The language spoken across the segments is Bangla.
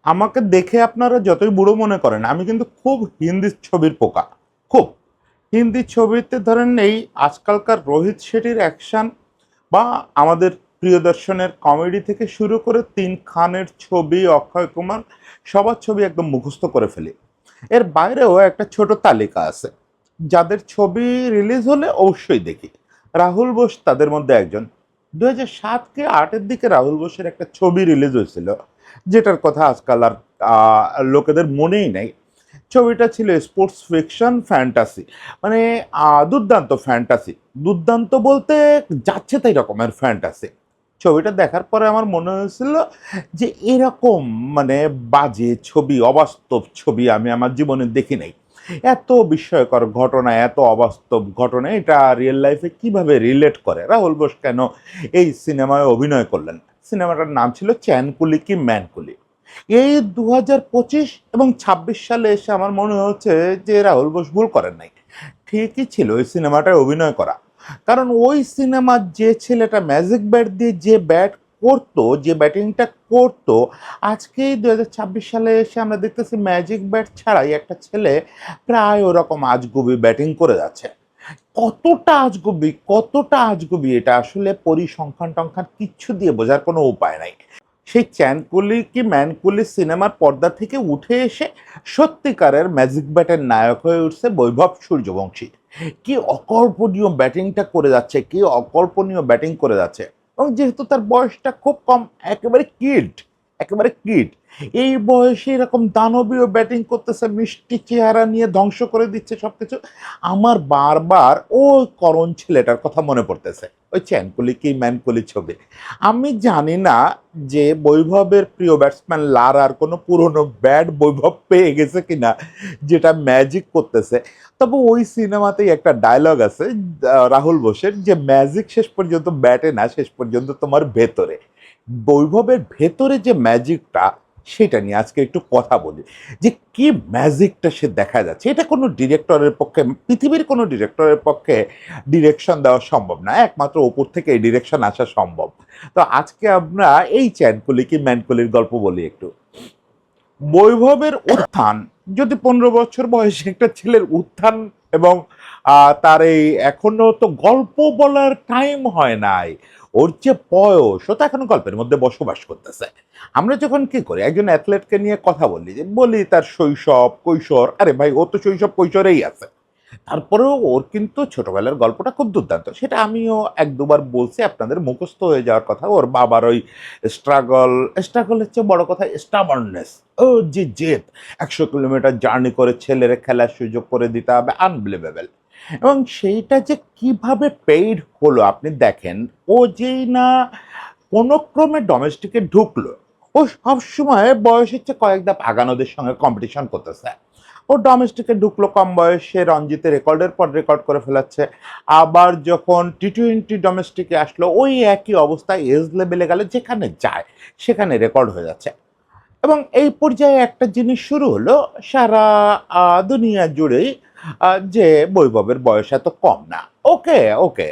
আমাকে দেখে আপনারা যতই বুড়ো মনে করেন, আমি কিন্তু খুব হিন্দি ছবির পোকা। খুব। হিন্দি ছবিতে ধরেন এই আজকালকার রোহিত শেঠির অ্যাকশন বা আমাদের প্রিয়দর্শনের কমেডি থেকে শুরু করে ৩ খানের ছবি, অক্ষয় কুমার সবার ছবি একদম মুখস্থ করে ফেলি। এর বাইরেও একটা ছোট তালিকা আছে। যাদের ছবি রিলিজ হলে অবশ্যই দেখি। রাহুল বোস তাদের মধ্যে একজন। ২০০৭ কি ৮ এর দিকে রাহুল বোসের একটা ছবি রিলিজ হয়েছিল, যেটার কথা আজকাল আর আ লোকেদের মনেই নাই। ছবিটা ছিল স্পোর্টস ফিকশন ফ্যান্টাসি। মানে দুর্দান্ত ফ্যান্টাসি। দুর্দান্ত বলতে যাচ্ছে তাই রকমের ফ্যান্টাসি। ছবিটা দেখার পরে আমার মনে হয়েছিল যে এরকম মানে বাজে ছবি, অবাস্তব ছবি আমি আমার জীবনে দেখি নাই। এত বিস্ময়কর ঘটনা, এত অবাস্তব ঘটনা এটা রিয়েল লাইফে কিভাবে রিলেট করে? রাহুল বোস কেন এই সিনেমায় অভিনয় করলেন? সিনেমাটার নাম ছিল চ্যানকুলি কি ম্যানকুলি। এই ২০২৫ এবং ২৬ সালে এসে আমার মনে হচ্ছে যে রাহুল বোস ভুল করেন নাই। ঠিকই ছিল ওই সিনেমাটায় অভিনয় করা। কারণ ওই সিনেমার যে ছেলেটা ম্যাজিক ব্যাট দিয়ে যে ব্যাট করতো, যে ব্যাটিংটা করতো, আজকেই ২০২৬ সালে এসে আমরা দেখতেছি ম্যাজিক ব্যাট ছাড়াই একটা ছেলে প্রায় ওরকম আজগুবি ব্যাটিং করে যাচ্ছে। কতটা আজগুবি এটা আসলে পরিসংখ্যান-টংখ্যান কিচ্ছু দিয়ে বোঝার কোনো উপায় নাই। সেই চ্যানকুলি কি ম্যানকুলি সিনেমার পর্দা থেকে উঠে এসে সত্যিকারের ম্যাজিক ব্যাটের নায়ক হয়ে উঠছে বৈভব সূর্যবংশী। কি অকল্পনীয় ব্যাটিংটা করে যাচ্ছে, কি অকল্পনীয় ব্যাটিং করে যাচ্ছে। এবং যেহেতু তার বয়সটা খুব কম, একেবারে কিড, একেবারে কিড। এই বয়সে এরকম দানবীয় ব্যাটিং করতেছে, মিষ্টি চেহারা নিয়ে ধ্বংস করে দিচ্ছে সবকিছু। আমার বারবার ওই করণ ছেলেটার কথা মনে পড়তেছে, ওই চ্যানকুলি কি ম্যানকুলি ছবি। আমি জানি না যে বৈভবের প্রিয় ব্যাটসম্যান লারার কোনো পুরনো ব্যাট বৈভব পেয়ে গেছে কিনা যেটা ম্যাজিক করতেছে। তবে ওই সিনেমাতেই একটা ডায়লগ আছে রাহুল বোসের, যে ম্যাজিক শেষ পর্যন্ত ব্যাটে না, শেষ পর্যন্ত তোমার ভেতরে। বৈভবের ভেতরে যে ম্যাজিকটা, সেটা নিয়ে আজকে একটু কথা বলি। যে কি ম্যাজিকটা সে দেখা যাচ্ছে, এটা কোনো ডিরেক্টরের পক্ষে, পৃথিবীর কোনো ডিরেক্টরের পক্ষে ডিরেকশন দেওয়া সম্ভব না, একমাত্র ওপর থেকে এই ডিরেকশন আসা সম্ভব। তো আজকে আমরা এই চ্যানকুলি কি ম্যানকুলির গল্প বলি একটু। বৈভবের উত্থান, যদি ১৫ বছর বয়সে একটা ছেলের উত্থান এবং তার এই এখনো তো গল্প বলার টাইম হয় নাই, ওর যে বয়স, ও তো এখনো গল্পের মধ্যে বসবাস করতেছে। আমরা যখন কি করি, একজন অ্যাথলেটকে নিয়ে কথা বলি, যে বলি তার শৈশব কৈশোর, আরে ভাই ও তো শৈশব কৈশোরেই আছে। তারপরেও ওর কিন্তু ছোটবেলার গল্পটা খুব দুর্দান্ত। সেটা আমিও ১-২ বার বলছি, আপনাদের মুখস্থ হয়ে যাওয়ার কথা। ওর বাবার ওই স্ট্রাগল, স্ট্রাগলের চেয়ে বড় কথা স্টাবার্ননেস। ও যে জেদ, ১০০ কিলোমিটার জার্নি করে ছেলেরে খেলার সুযোগ করে দিতে হবে, আনবিলিভেবল। এবং সেইটা যে কিভাবে পেইড হলো আপনি দেখেন। ও যেই না কোনো ক্রমে ডোমেস্টিকে ঢুকলো, ও সবসময় বয়সের চেয়ে কয়েক ধাপ আগানোদের সঙ্গে কম্পিটিশন করতেছে। ও ডোমেস্টিকে ঢুকলো কম বয়সে, রঞ্জিতে রেকর্ডের পর রেকর্ড করে ফেলাচ্ছে। আবার যখন টি-টোয়েন্টি ডোমেস্টিকে আসলো, ওই একই অবস্থায় এজ লেভেলে গেলে যেখানে যায় সেখানে রেকর্ড হয়ে যাচ্ছে। এবং এই পর্যায়ে একটা জিনিস শুরু হলো সারা দুনিয়া জুড়েই, যে বৈভবের বয়স এত কম না। ওকে, ওকে।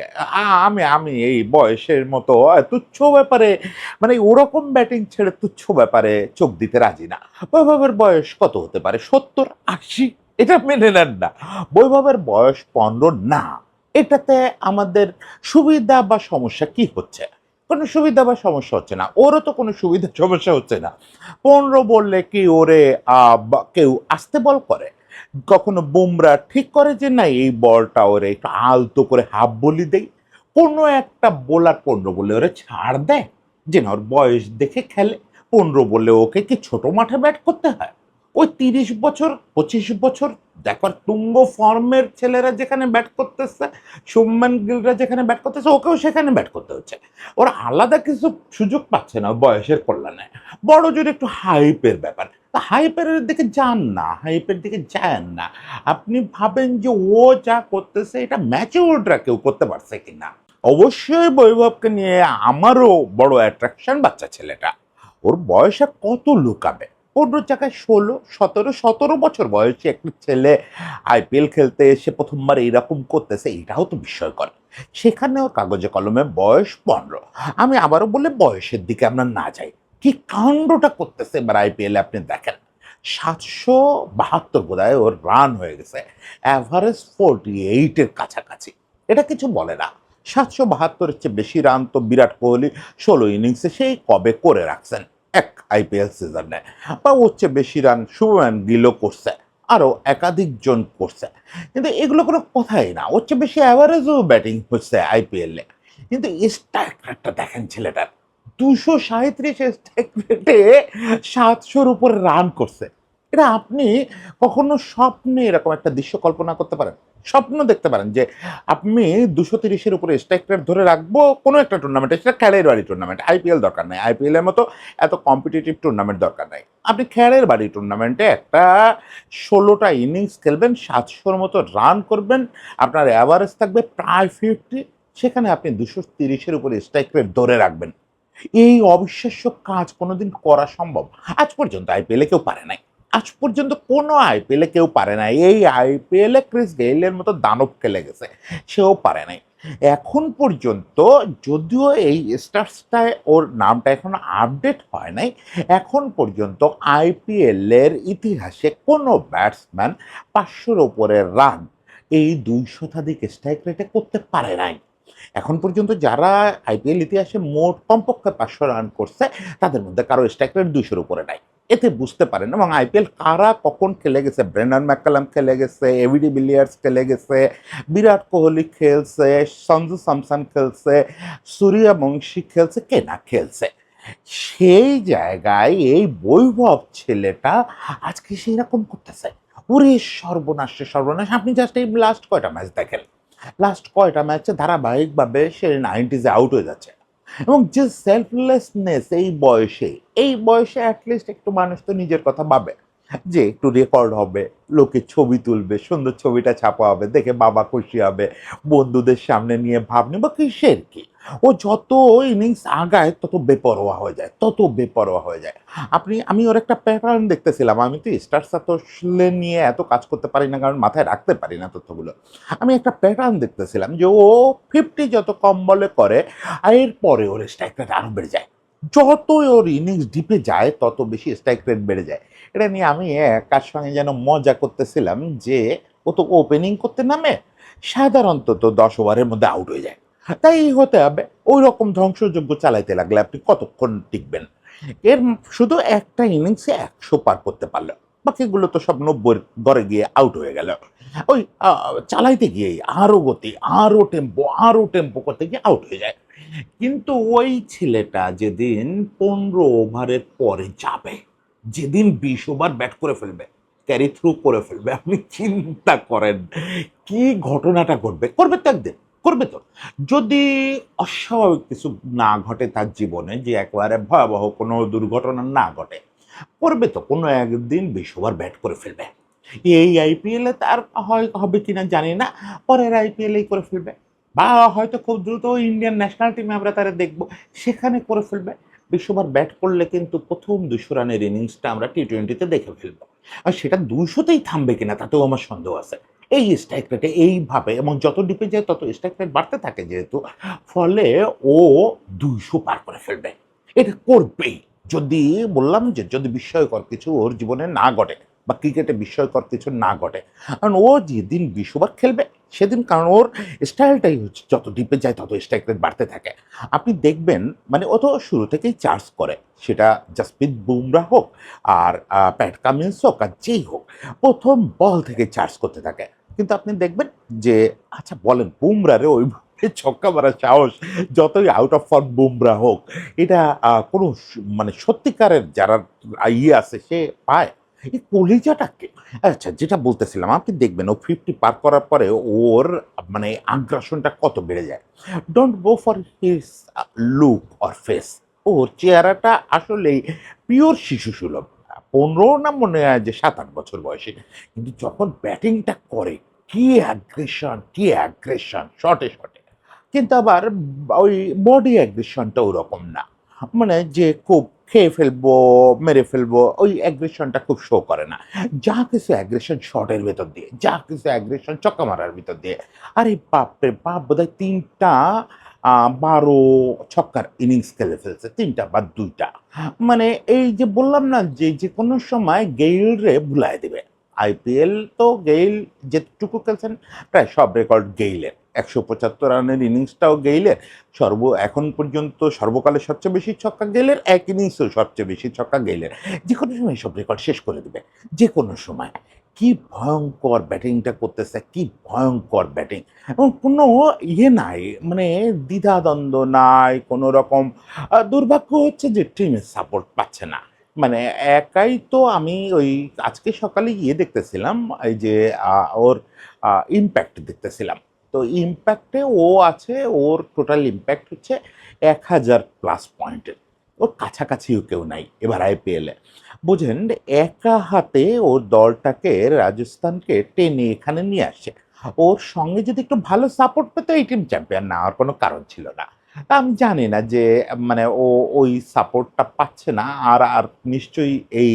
আমি আমি এই বয়সের মতো তুচ্ছ ব্যাপারে, মানে ওরকম ব্যাটিং ছেড়ে তুচ্ছ ব্যাপারে চোখ দিতে রাজি না। বৈভবের বয়স কত হতে পারে? ৭০, ৮০? এটা মেনে নেন না। বৈভবের বয়স ১৫ না। এটাতে আমাদের সুবিধা বা সমস্যা কি হচ্ছে? কোনো সুবিধা বা সমস্যা হচ্ছে না। ওরও তো কোনো সুবিধা সমস্যা হচ্ছে না। ১৫ বললে কি ওরে বা কেউ আস্তে বল করে? কখনো বুমরা ঠিক করে যে না এই বলটা ওরে একটু আলতো করে হাফ বলি দেই? কোনো একটা বোলার ১৫ বললে ওরে ছাড় দেয়? যে না ওর বয়স দেখে খেলে। ১৫ বললে ওকে কি ছোট মাঠে ব্যাট করতে হয়? ওই ৩০ বছর, ২৫ বছর দেখো তুঙ্গ ফর্মের ছেলেরা যেখানে ব্যাট করতেছে, শুভমান গিলরা যেখানে ব্যাট করতেছে, ওকেও সেখানে ব্যাট করতে হচ্ছে। ওরা আলাদা কিছু সুযোগ পাচ্ছে না বয়সের কল্যাণে। বড় জোর একটু হাইপের ব্যাপার। তা হাইপের দিকে যান না, হাইপের দিকে যায়েন না। আপনি ভাবেন যে ও যা করতেছে এটা ম্যাচিউরডরা কেউ করতে পারছে কিনা। অবশ্যই বৈভবকে নিয়ে আমারও বড় অ্যাট্রাকশন বাচ্চা ছেলেটা। ওর বয়স আর কত লুকাবে? ১৫ জায়গায় ১৬, ১৭, ১৭ বছর বয়সী একটা ছেলে আইপিএল খেলতে এসে ১ম বার এইরকম করতেছে, এটাও তো বিস্ময়কর। সেখানে ওর কাগজে কলমে বয়স ১৫। আমি আবারও বলি বয়সের দিকে আমরা না যাই। কি কাণ্ডটা করতেছে এবার আইপিএলে আপনি দেখেন। ৭৭২ বোধহয় ওর রান হয়ে গেছে। এভারেজ 48 এর কাছাকাছি। এটা কিছু বলে না। ৭৭২ এর চেয়ে বেশি রান তো বিরাট কোহলি ১৬ ইনিংসে সেই কবে করে রাখছেন এক আইপিএল সিজনে। বা ওর চেয়ে বেশি রান শুভমান গিলও করছে। আরও একাধিক জন করছে। কিন্তু এগুলো কোনো কথাই না। ওর চেয়ে বেশি এভারেজও ব্যাটিং হচ্ছে আইপিএলে। কিন্তু স্ট্রাইক রেটটা দেখেন ছেলেটার। ২৩৭ স্ট্রাইক রেটে ৭০০-র উপরে রান করছে। এটা আপনি কখনো স্বপ্নে এরকম একটা দৃশ্য কল্পনা করতে পারেন? স্বপ্ন দেখতে পারেন যে আপনি ২৩০ এর উপরে স্ট্রাইক রেট ধরে রাখবো কোনো একটা টুর্নামেন্টে, সেটা খেলার বাড়ি টুর্নামেন্ট। আইপিএল দরকার নাই। আইপিএল এর মতো এত কম্পিটিটিভ টুর্নামেন্ট দরকার নাই। আপনি খেলার বাড়ি টুর্নামেন্টে একটা ১৬ টা ইনিংস খেলবেন, ৭০০-র মতো রান করবেন, আপনার এভারেজ থাকবে প্রায় 50, সেখানে আপনি ২৩০-এর উপরে স্ট্রাইক রেট ধরে রাখবেন। এই অবিশ্বাস্য কাজ কোনোদিন করা সম্ভব? আজ পর্যন্ত আইপিএলে কেউ পারে নাই। আজ পর্যন্ত কোনো আইপিএলে কেউ পারে নাই। এই আইপিএলে ক্রিস গেইলের মতো দানব খেলে গেছে। সেও পারে নাই। এখন পর্যন্ত যদিও এই স্টাটসটায় ওর নামটা এখনো আপডেট হয় নাই, এখন পর্যন্ত আইপিএলের ইতিহাসে কোনো ব্যাটসম্যান ৫০০-র উপরে রান এই ২০০ স্ট্রাইক রেটে করতে পারে নাই। এখন পর্যন্ত যারা আইপিএল ইতিহাসে মোট কমপক্ষে ৫০০ রান করছে, তাদের মধ্যে কারো স্ট্রাইক রেট ২০০-র উপরে নাই। এতে বুঝতে পারেন এবং আইপিএল কারা কখন খেলে গেছে, ব্রেন্ডন ম্যাককালাম খেলে গেছে, এবি ডিভিলিয়ার্স খেলে গেছে, বিরাট কোহলি খেলছে, সঞ্জু স্যামসন খেলছে, সূর্যবংশী খেলছে, কে না খেলছে। সেই জায়গায় এই বৈভব ছেলেটা আজকে সেইরকম করতেছে। ওরে সর্বনাশ রে সর্বনাশ! আপনি জাস্ট এই লাস্ট কয়টা ম্যাচ দেখেন। লাস্ট কয়টা ম্যাচে ধারাবাহিকভাবে সে 90s এ আউট হয়ে যাচ্ছে। এবং যে সেলফলেসনেস এই বয়সে এটলিস্ট একটু মানুষ তো নিজের কথা ভাবে। যে একটু রেকর্ড হবে, লোকে ছবি তুলবে, সুন্দর ছবিটা ছাপা হবে, দেখে বাবা খুশি হবে, বন্ধুদের সামনে নিয়ে ভাব নেব, কিসের কি? ও যত ইনিংস আগায় তত বেপরোয়া হয়ে যায়, তত বেপরোয়া হয়ে যায়। আমি ওর একটা প্যাটার্ন দেখতেছিলাম। আমি তো স্টার সাতোশলে নিয়ে এত কাজ করতে পারি না, কারণ মাথায় রাখতে পারি না তথ্যগুলো। আমি একটা প্যাটার্ন দেখতেছিলাম যে ও 50 যত কম বলে করে, এরপরে ওর স্ট্রাইক রেট আরো বেড়ে যায়। যতই ওর ইনিংস ডিপে যায় তত বেশি স্ট্রাইক রেট বেড়ে যায়। এটা নিয়ে আমি কার সঙ্গে যেন মজা করতেছিলাম যে ও তো ওপেনিং করতে নামে সাধারণত তো ১০ ওভারের মধ্যে আউট হয়ে যায়। তাই হতে হবে। ওই রকম ধ্বংসযজ্ঞ চালাইতে লাগলে আপনি কতক্ষণ টিকবেন? এর শুধু একটা ইনিংসে ১০০ পার করতে পারল। বাকিগুলো তো সব ৯০ ঘরে গিয়ে আউট হয়ে গেল। ওই চালাইতে গিয়েই আরো গতি, আরো টেম্পো করতে গিয়ে আউট হয়ে যায়। কিন্তু ওই ছেলেটা যেদিন ১৫ ওভারের পরে যাবে, যেদিন ২০ ওভার ব্যাট করে ফেলবে, ক্যারি থ্রু করে ফেলবে, আপনি চিন্তা করেন কি ঘটনাটা ঘটবে? করবে তো একদিন, করবে তো। যদি অস্বাভাবিক কিছু না ঘটে তার জীবনে, যে একেবারে ভয়াবহ কোনো দুর্ঘটনা না ঘটে, করবে তো কোনো একদিন ২০ ওভার ব্যাট করে ফেলবে। এই আইপিএলে তার হবে কিনা জানি না। পরের আইপিএলেই করে ফেলবে। বা হয়তো খুব দ্রুত ইন্ডিয়ান ন্যাশনাল টিমে আমরা তারে দেখব। সেখানে করে ফেলবে। ২০ ওভার ব্যাট করলে কিন্তু ১ম ২০০ রানের ইনিংসটা আমরা টি-টোয়েন্টিতে দেখে ফেলব। আর সেটা ২০০ তেই থামবে কিনা তাতেও আমার সন্দেহ আছে। এই স্ট্রাইক রেটে এইভাবে এবং যত ডিপে যায় তত স্ট্রাইক রেট বাড়তে থাকে যেহেতু, ফলে ও ২০০ পার করে ফেলবে। এটা করবেই। যদি বললাম যে যদি বিস্ময়কর কিছু ওর জীবনে না ঘটে বা ক্রিকেটে বিস্ময়কর কিছু না ঘটে। কারণ ও যেদিন ২০ ওভার খেলবে সেদিন, কারণ ওর স্টাইলটাই হচ্ছে যত ডিপে যায় তত স্ট্রাইক রেট বাড়তে থাকে। আপনি দেখবেন মানে ও তো শুরু থেকেই চার্জ করে। সেটা জাসপ্রীত বুমরাহ হোক আর প্যাট কামিন্স হোক আর যেই হোক, ১ম বল থেকে চার্জ করতে থাকে। কিন্তু আপনি দেখবেন যে আচ্ছা বলেন বুমরাহরে ওইভাবে ছক্কা মারার সাহস, যতই আউট অফ ফর্ম বুমরাহ হোক, এটা কোনো মানে সত্যিকারের যারা আছে সে পায়? এই কলিজাটাকে আচ্ছা যেটা বলতেছিলাম, আপনি দেখবেন ও 50 পার করার পরে ওর মানে আগ্রাসনটা কত বেড়ে যায়। Don't go for his look or face. ওর চেহারাটা আসলেই পিওর শিশুসুলভ। ১৫ না মনে হয় যে ৭-৮ বছর বয়সী। কিন্তু যখন ব্যাটিংটা করে কি অ্যাগ্রেশন শটে। কিন্তু আবার ওই বডি অ্যাগ্রেশনটা ওরকম না। মানে যে খুব খেয়ে ফেলবো, মেরে ফেলবো, ওই অ্যাগ্রেশনটা খুব শো করে না। যা কিছু অ্যাগ্রেশন শটের ভেতর দিয়ে, যা কিছু অ্যাগ্রেশন ছক্কা মারার ভিতর দিয়ে। আরে বাপরে বাপ! বোধহয় ৩ টা 12 ছক্কার ইনিংস খেলে ফেলছে, 3টা বা 2টা। মানে এই যে বললাম না যে যেকোনো সময় গেইলরে ভুলায় দিবে। আইপিএল তো গেইল যেটুকু খেলছেন প্রায় সব রেকর্ড গেইলের। 175 রানের ইনিংসটাও গেইলের। এখন পর্যন্ত সর্বকালের সবচেয়ে বেশি ছক্কা গেইলের, এক ইনিংসেও সবচেয়ে বেশি ছক্কা গেইলের। যেকোনো সময় এসব রেকর্ড শেষ করে দিবে, যেকোনো সময়। কি ভয়ঙ্কর ব্যাটিংটা করতেছে, কি ভয়ঙ্কর ব্যাটিং! এবং কোনো নাই, মানে দ্বিধাদ্বন্দ্ব নাই, কোনো রকম দুর্ভাগ্য হচ্ছে যে টিমের সাপোর্ট পাচ্ছে না। মানে একাই তো আমি ওই আজকে সকালে দেখতেছিলাম, এই যে ওর ইমপ্যাক্ট দেখতেছিলাম। তো ইমপ্যাক্টে ও আছে, ওর টোটাল ইমপ্যাক্ট হচ্ছে 1000+ পয়েন্টের। ওর কাছাকাছিও কেউ নাই এবার আইপিএলে। বুঝেন, একা হাতে ওর দলটাকে, রাজস্থানকে টেনে এখানে নিয়ে আসছে। ওর সঙ্গে যদি একটু ভালো সাপোর্ট পেত এই টিম চ্যাম্পিয়ন না হওয়ার কোনো কারণ ছিল না। তা আমি জানি না যে মানে ও ওই সাপোর্টটা পাচ্ছে না, আর নিশ্চয়ই এই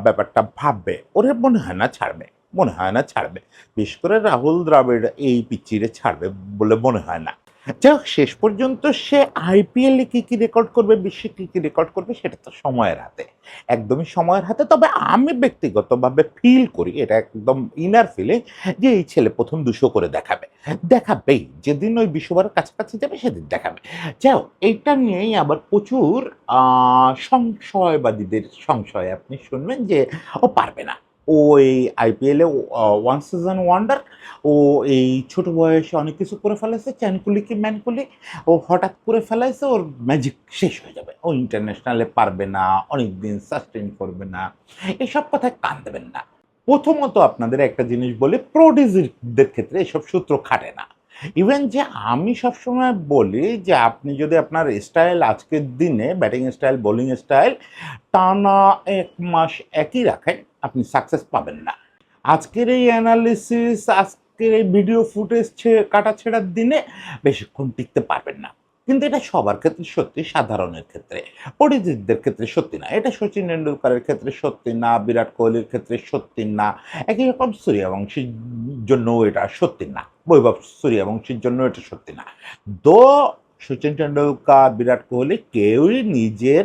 ব্যাপারটা ভাববে। ওরে মনে হয় না ছাড়বে, মনে হয় না ছাড়বে। বিশেষ করে রাহুল দ্রাবিড় এই পিচ্চিরে ছাড়বে বলে মনে হয় না। যাই হোক, শেষ পর্যন্ত সে আইপিএলে কি কি রেকর্ড করবে, বিশ্বে কি কি রেকর্ড করবে, সেটা তো সময়ের হাতে, একদমই সময়ের হাতে। তবে আমি ব্যক্তিগতভাবে ফিল করি, এটা একদম ইনার ফিলিং, যে এই ছেলে প্রথম 200 করে দেখাবে, দেখাবেই। যেদিন ওই বিশ্ববারের কাছাকাছি যাবে সেদিন দেখাবে। যাই হোক, এইটা নিয়েই আবার প্রচুর সংশয়বাদীদের সংশয় আপনি শুনবেন যে ও পারবে না, ও এই আইপিএলে ওয়ান সিজন ওয়ান্ডার, ও এই ছোট বয়সে অনেক কিছু করে ফেলেছে, চ্যানকুলি কি ম্যানকুলি, ও হঠাৎ করে ফেলাইছে, ওর ম্যাজিক শেষ হয়ে যাবে, ও ইন্টারন্যাশনালে পারবে না, অনেক দিন সাস্টেন করবে না। এসব কথায় কান দেবেন না। প্রথমত আপনাদের একটা জিনিস বলি, প্রোডিউসারদের ক্ষেত্রে এসব সূত্র খাটে না। ইভেন যে আমি সবসময় বলি যে আপনি যদি আপনার স্টাইল আজকের দিনে ব্যাটিং স্টাইল, বোলিং স্টাইল টানা 1 মাস একই রাখেন, আপনি সাকসেস পাবেন না। আজকের এই অ্যানালিসিস, আজকের এই ভিডিও ফুটেজ কাটাছেঁড়ার দিনে বেশিক্ষণ টিকতে পারবেন না। কিন্তু এটা সবার ক্ষেত্রে সত্যি, সাধারণের ক্ষেত্রে, পরিচিতদের ক্ষেত্রে সত্যি না। এটা সচিন টেন্ডুলকারের ক্ষেত্রে সত্যি না, বিরাট কোহলির ক্ষেত্রে সত্যি না, একই রকম সূর্যবংশীর জন্যও এটা সত্যি না, বৈভব সূর্যবংশীর জন্য এটা সত্যি না। দো সচিন টেন্ডুলকার, বিরাট কোহলি কেউই নিজের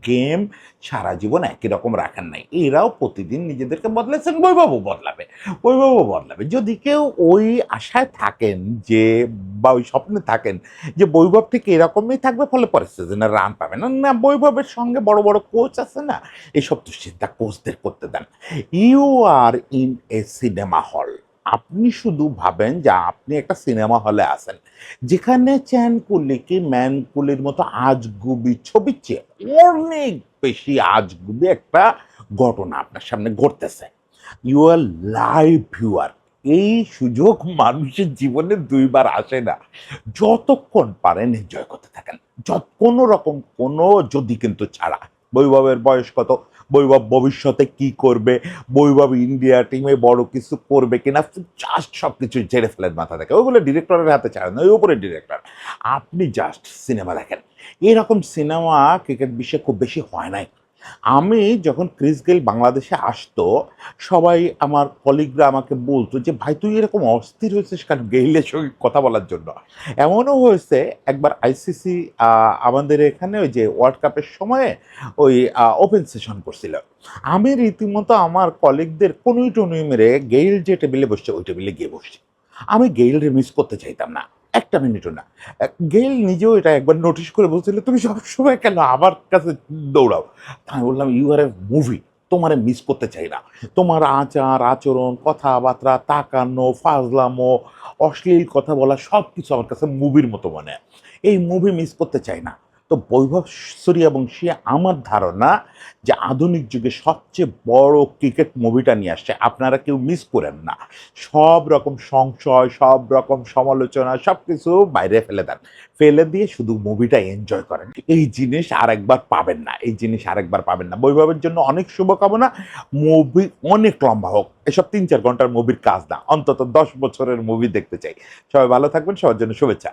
গেম সারা জীবন একই রকম রাখেন নাই। এরাও প্রতিদিন নিজেদেরকে বদলেছেন, বৈভবও বদলাবে, বৈভবও বদলাবে। যদি কেউ ওই আশায় থাকেন যে, বা ওই স্বপ্নে থাকেন যে বৈভব ঠিক এরকমই থাকবে, ফলে পরের সিজনে রান পাবেন না, না, বৈভবের সঙ্গে বড় বড় কোচ আছে না, এইসব তো চিন্তা কোচদের করতে দেন। You are in a cinema hall. আপনি শুধু ভাবেন যে আপনি একটা সিনেমা হলে আছেন, যেখানে চ্যানকুলিকে ম্যানকুলির মতো আজগুবি ছবির চেয়ে অনেক বেশি আজগুবি একটা ঘটনা আপনার সামনে ঘটতেছে। You are live viewer. এই সুযোগ মানুষের জীবনে 2বার আসে না। যতক্ষণ পারেন এনজয় করতে থাকেন, কোনো রকম কোনো যদি কিন্তু ছাড়া। বৈভবের বয়স কত, বৈভব ভবিষ্যতে কি করবে, বৈভব ইন্ডিয়া টিমে বড় কিছু করবে কিনা, জাস্ট সব কিছু ঝেড়ে ফেলেন মাথা থেকে। ওইগুলো ডিরেক্টরের হাতে ছাড়েন, ওই উপরে ডিরেক্টর। আপনি জাস্ট সিনেমা দেখেন। এরকম সিনেমা ক্রিকেট বিশ্বে খুব বেশি হয় নাই। আমি যখন ক্রিস গেইল বাংলাদেশে আসতো, সবাই আমার কলিগরা আমাকে বলতো যে, "ভাই তুই এরকম অস্থির হয়েছিস কেন গেইলের সঙ্গে কথা বলার জন্য?" এমনও হয়েছে একবার আইসিসি আমাদের এখানে ওই যে ওয়ার্ল্ড কাপের সময়ে ওই ওপেন সেশন করছিল। আমি রীতিমতো আমার কলিগদের কনুই টনুই মেরে গেইল যে টেবিলে বসছে ওই টেবিলে গিয়ে বসছি। আমি গেইলরে মিস করতে চাইতাম না, একটা মিনিটও না। গেইল নিজেও এটা একবার নোটিস করে বলছিল, "তুমি সবসময় কেন আমার কাছে দৌড়াও?" আমি বললাম, "ইউ আর এ মুভি, তোমারে মিস করতে চাই না। তোমার আচার আচরণ, কথাবার্তা, তাকানো, ফাজলামো, অশ্লীল কথা বলা সবকিছু আমার কাছে মুভির মতো মনে হয়। এই মুভি মিস করতে চাই না।" তো বৈভব সূর্যবংশী আমার ধারণা যে আধুনিক যুগে সবচেয়ে বড় ক্রিকেট মুভিটা নিয়ে আসছে। আপনারা কেউ মিস করেন না। সব রকম সংশয়, সব রকম সমালোচনা সবকিছু বাইরে ফেলে দেন। ফেলে দিয়ে শুধু মুভিটা এনজয় করেন। এই জিনিস আরেকবার পাবেন না, এই জিনিস আরেকবার পাবেন না। বৈভবের জন্য অনেক শুভকামনা। মুভি অনেক লম্বা হোক। এসব 3-4 ঘন্টার মুভির কাজ না। অন্তত 10 বছরের মুভি দেখতে চাই। সবাই ভালো থাকবেন। সবার জন্য শুভেচ্ছা।